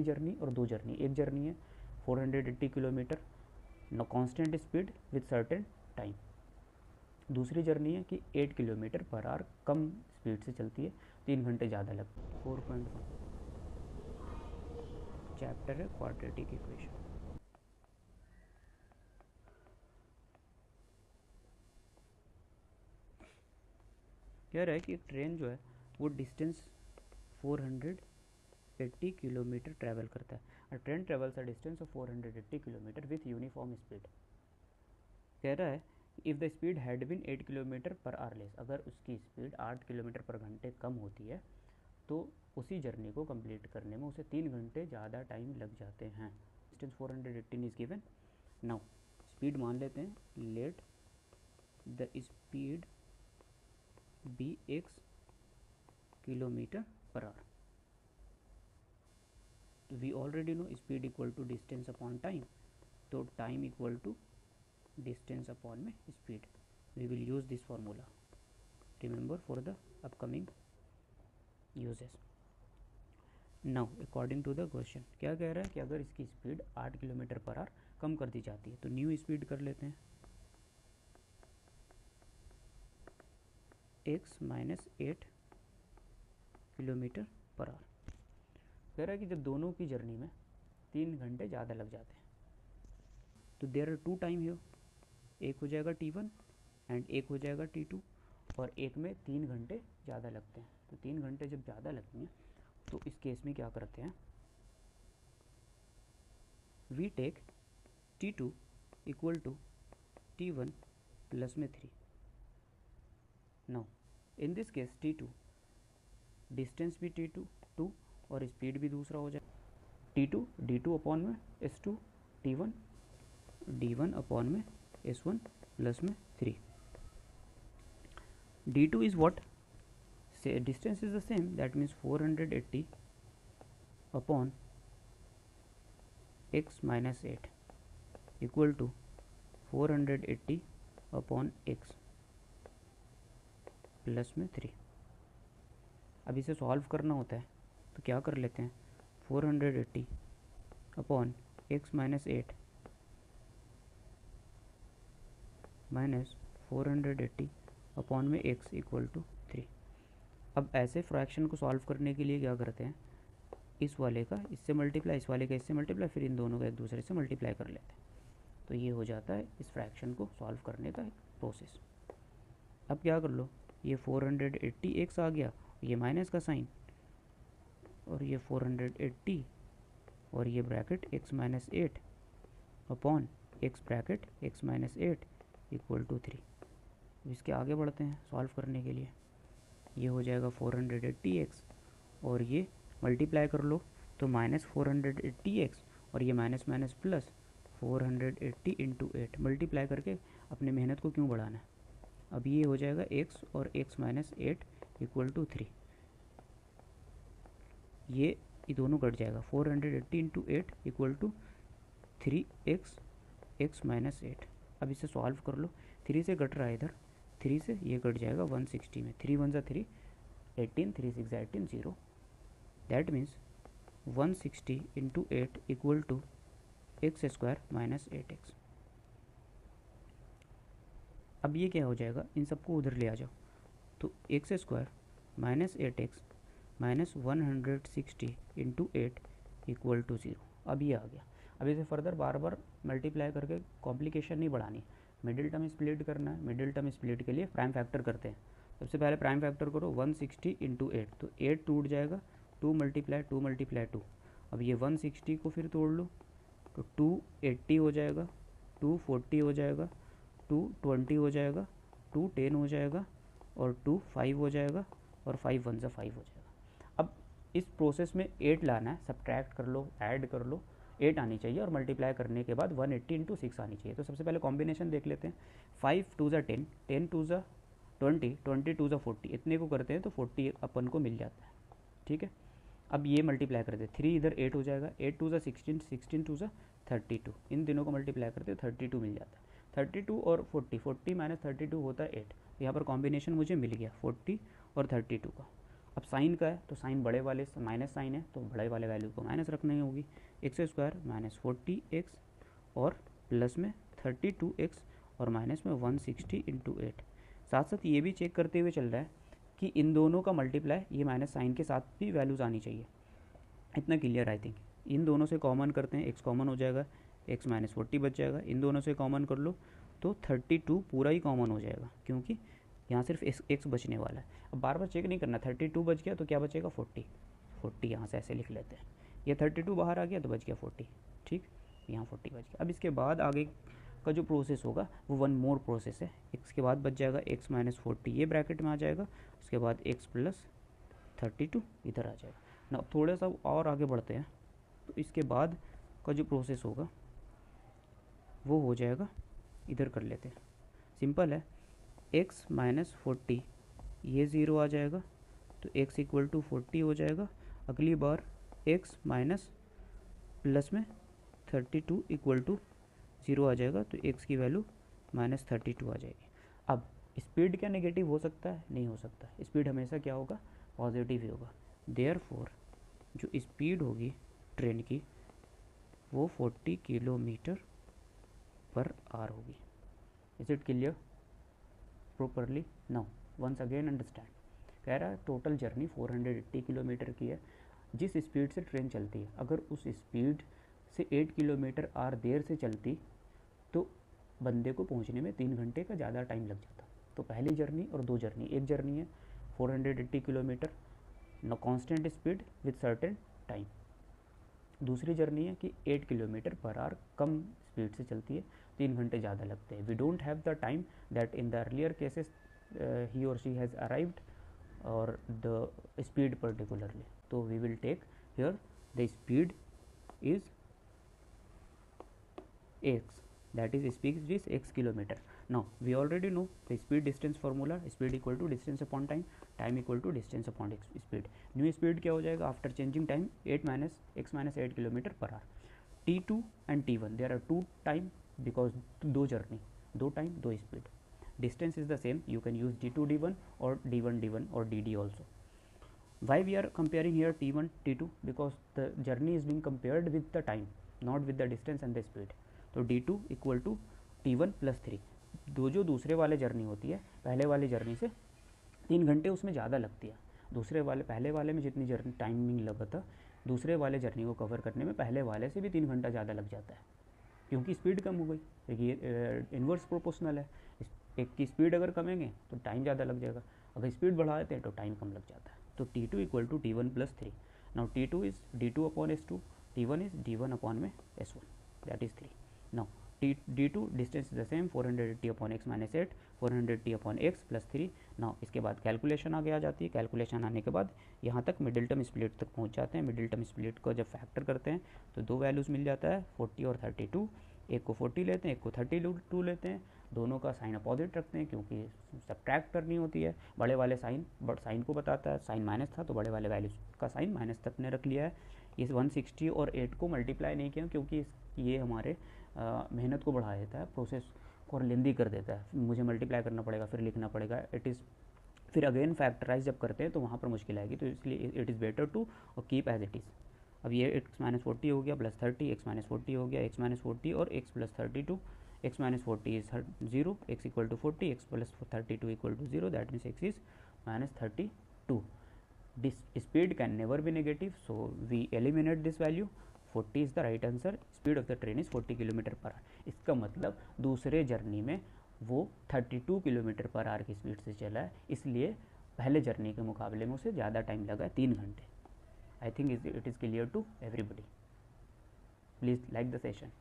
Journey और 2 journey. एक journey है 480 kilometer no constant speed with certain time. दूसरी जर्नी है कि 8 किलोमीटर पर आवर कम स्पीड से चलती है, 3 घंटे ज़्यादा लगते हैं। 4.1 चैप्टर है क्वाड्रेटिक इक्वेशन। कह रहा है कि एक ट्रेन जो है वो डिस्टेंस 480 किलोमीटर ट्रैवल करता है। अ train travels a distance of 480 kilometre with uniform speed. कह रहा है if the speed had been 8 kilometre per our less, अगर उसकी स्पीड 8 किलोमीटर पर घंटे कम होती है तो उसी जर्नी को कंप्लीट करने में उसे 3 घंटे ज़्यादा टाइम लग जाते हैं। Distance 418 is given. Now speed मान लेते हैं, let the speed be x kilometre per hour. We already know speed equal to distance upon time, तो time equal to distance upon में speed. We will use this formula, remember for the upcoming uses. Now according to the question क्या कह रहा है कि अगर इसकी speed 8 kilometre per hour कम कर दी जाती है तो न्यू स्पीड कर लेते हैं x minus 8 kilometre per our. कह रहा है कि जब दोनों की जर्नी में 3 घंटे ज़्यादा लग जाते हैं तो देयर आर 2 टाइम हियर, एक हो जाएगा t1 एंड एक हो जाएगा t2, और एक में 3 घंटे ज़्यादा लगते हैं। तो 3 घंटे जब ज़्यादा लगते हैं तो इस केस में क्या करते हैं, we take t2 equal to t1 plus में 3। Now in this case t2 distance भी t2 2 और स्पीड भी दूसरा हो जाए t2 d2 अपॉन में s2, t1 d1 अपॉन में s1 प्लस में 3। d2 is what? Say distance is the same, that means 480 upon x minus 8 equal to 480 upon x plus में 3। अब इसे सॉल्व करना होता है तो क्या कर लेते हैं, 480 upon x minus 8 minus 480 upon में x इक्वल टू 3। अब ऐसे फ्रैक्शन को सॉल्व करने के लिए क्या करते हैं, इस वाले का इससे मल्टीप्लाई, इस वाले का इससे मल्टीप्लाई, फिर इन दोनों का एक दूसरे से मल्टीप्लाई कर लेते हैं। तो ये हो जाता है इस फ्रैक्शन को सॉल्व करने का एक प्रोसेस। अब क्या कर लो, ये 480x आ गया, ये माइनस का साइन, और ये 480 और ये bracket x minus 8 upon x bracket x minus 8 equal to 3। इसके आगे बढ़ते हैं सॉल्व करने के लिए। ये हो जाएगा 480x और ये मल्टीप्लाई कर लो तो माइनस 480x और ये minus minus plus 480 into 8 multiply करके अपने मेहनत को क्यों बढ़ाना है। अब ये हो जाएगा x और x माइनस 8 इक्वल टू 3। ये दोनों कट जाएगा, 480 into 8 equal to 3x x minus 8। अब इसे सॉल्व कर लो, 3 से कट रहा है इधर, 3 से ये कट जाएगा 160 में, 3 1 3 18, 3 6 18 0। That means 160 into 8 equal to X square minus 8x। अब ये क्या हो जाएगा, इन सबको उधर ले आ जाओ, तो X square minus 8x minus 160 into 8 equal to 0। अब ये आ गया। अब इसे फर्दर बार बार मल्टीप्लाई करके कॉम्प्लिकेशन नहीं बढ़ानी, मिडिल टर्म स्प्लिट करना है। मिडिल टर्म स्प्लिट के लिए प्राइम फैक्टर करते हैं। सबसे पहले प्राइम फैक्टर करो 160 इंटू 8, तो 8 टूट जाएगा, 2 मल्टीप्लाई 2। अब ये 160 को फिर तोड़ लो तो 280 हो जाएगा, 240 हो जाएगा, 220 हो जाएगा, 210 हो जाएगा, और 25 हो जाएगा, और 5 1 से 5 हो जाएगा। अब इस प्रोसेस में 8 लाना है, सब्ट्रैक्ट कर लो, ऐड कर लो, 8 आनी चाहिए, और मल्टीप्लाई करने के बाद 180 इंटू 6 आनी चाहिए। तो सबसे पहले कॉम्बिनेशन देख लेते हैं। 5 2 ज़ा 10, 10 2 ज़ा 20, 20 2 ज़ा 40, इतने को करते हैं तो 40 अपन को मिल जाता है। ठीक है, अब ये मल्टीप्लाई करते हैं, 3 इधर 8 हो जाएगा, 8 2 ज़ा 16, 16 2 ज़ा 32, इन तीनों को मल्टीप्लाई करते हैं 32 मिल जाता है। 32 और 40 माइनस 32 होता है 8। यहाँ पर कॉम्बिनेशन मुझे मिल गया 40 और 32 का। अब साइन का है तो साइन बड़े वाले माइनस साइन है तो बड़े वाले वैल्यू को माइनस रखनी होगी, एक्स स्क्वायर माइनस 40x और प्लस में 32x और माइनस में 160 इंटू 8। साथ साथ ये भी चेक करते हुए चल रहा है कि इन दोनों का मल्टीप्लाई ये माइनस साइन के साथ भी वैल्यूज़ आनी चाहिए। इतना क्लियर आई थिंक। इन दोनों से कॉमन करते हैं, x कॉमन हो जाएगा, x माइनस 40 बच जाएगा। इन दोनों से कॉमन कर लो तो 32 पूरा ही कॉमन हो जाएगा, क्योंकि यहाँ सिर्फ x बचने वाला है। अब बार बार चेक नहीं करना, 32 बच गया तो क्या बचेगा 40 यहाँ से ऐसे लिख लेते हैं। ये 32 बाहर आ गया तो बच गया 40, ठीक, यहाँ 40 बच गया। अब इसके बाद आगे का जो प्रोसेस होगा वो वन मोर प्रोसेस है। x के बाद बच जाएगा x माइनस 40 ये ब्रैकेट में आ जाएगा, उसके बाद x प्लस 32 इधर आ जाएगा ना। थोड़ा सा और आगे बढ़ते हैं तो इसके बाद का जो प्रोसेस होगा वो हो जाएगा, इधर कर लेते हैं, सिंपल है। x माइनस 40 ये ज़ीरो आ जाएगा तो x इक्वल टू 40 हो जाएगा। अगली बार x माइनस प्लस में 32 इक्वल टू 0 आ जाएगा तो x की वैल्यू माइनस 32 आ जाएगी। अब स्पीड क्या नेगेटिव हो सकता है? नहीं हो सकता। स्पीड हमेशा क्या होगा? पॉजिटिव ही होगा। देयरफॉर जो स्पीड होगी ट्रेन की वो 40 किलोमीटर पर आवर होगी। Is it clear properly? Now once again understand. कह रहा है टोटल जर्नी 480 किलोमीटर की है। जिस स्पीड से ट्रेन चलती है, अगर उस स्पीड से 8 किलोमीटर आवर देर से चलती तो बंदे को पहुंचने में 3 घंटे का ज़्यादा टाइम लग जाता। तो पहली जर्नी और दो जर्नी, एक जर्नी है 480 किलोमीटर न constant speed with certain time, दूसरी जर्नी है कि 8 किलोमीटर पर आवर कम स्पीड से चलती है, 3 घंटे ज़्यादा लगते हैं। We don't have the time that in the earlier cases ही और शी हैज़ अराइव्ड और द स्पीड पर्टिकुलरली। तो we will take here the speed is x, that is speed is x kilometer. Now we already know the speed distance formula, speed equal to distance upon time, time equal to distance upon speed. New speed क्या हो जाएगा after changing time? 8 minus x minus 8 kilometre per our. t2 and t1 there are two time because दो journey, दो time दो speed. distance is the same, you can use d2 d1 or d1 d1 or dd also. Why we are comparing here t1 t2? Because the journey is being compared with the time, not with the distance and the speed. तो d2 equal to t1 plus 3। दो जो दूसरे वाले journey होती है, पहले वाली journey से 3 घंटे उसमें ज़्यादा लगती है। दूसरे वाले पहले वाले में जितनी जर्नी टाइमिंग लगा था, दूसरे वाले जर्नी को कवर करने में पहले वाले से भी 3 घंटा ज़्यादा लग जाता है, क्योंकि स्पीड कम हो गई। ये इन्वर्स प्रोपोर्शनल है। एक की स्पीड अगर कमेंगे तो टाइम ज़्यादा लग जाएगा, अगर स्पीड बढ़ा देते हैं तो टाइम कम लग जाता है। तो t2 equal to t1 plus 3। Now t2 is d2 upon s2, t1 is d1 upon में s1, that is 3। Now d2 distance is the same, 480 upon x minus 8, 480 upon x plus 3। Now इसके बाद calculation आगे आ जाती है। Calculation आने के बाद यहाँ तक मिडिल टर्म स्प्लिट तक पहुँच जाते हैं। मिडिल टर्म स्प्लिट को जब फैक्टर करते हैं तो दो वैल्यूज़ मिल जाता है, 40 और 32। एक को 40 लेते हैं, एक को 32 लेते हैं, दोनों का साइन अपोजिट रखते हैं क्योंकि सब्ट्रैक्ट करनी होती है। बड़े वाले साइन साइन को बताता है, साइन माइनस था तो बड़े वाले वैल्यू का साइन माइनस तक ने रख लिया है। इस 160 और 8 को मल्टीप्लाई नहीं किया क्योंकि ये हमारे मेहनत को बढ़ा देता है, प्रोसेस को लेंदी कर देता है। मुझे मल्टीप्लाई करना पड़ेगा, फिर लिखना पड़ेगा, इट इज़ फिर अगेन फैक्टराइज जब करते हैं तो वहाँ पर मुश्किल आएगी। तो इसलिए it is better to keep as it is. अब ये x माइनस 40 हो गया प्लस 30, x माइनस 40 हो गया, x माइनस 40 और x plus 32। x minus 40 is 0, x equal to 40, x plus 32 equal to 0, that means x is minus 32। This speed can never be negative, so we eliminate this value. 40 is the right answer. Speed of the train is 40 kilometer per hour. इसका मतलब दूसरे journey में वो 32 kilometre per our की speed से चला है, इसलिए पहले जर्नी के मुकाबले में उसे ज़्यादा टाइम लगा है, 3 घंटे। I think it is clear to everybody. Please like the session.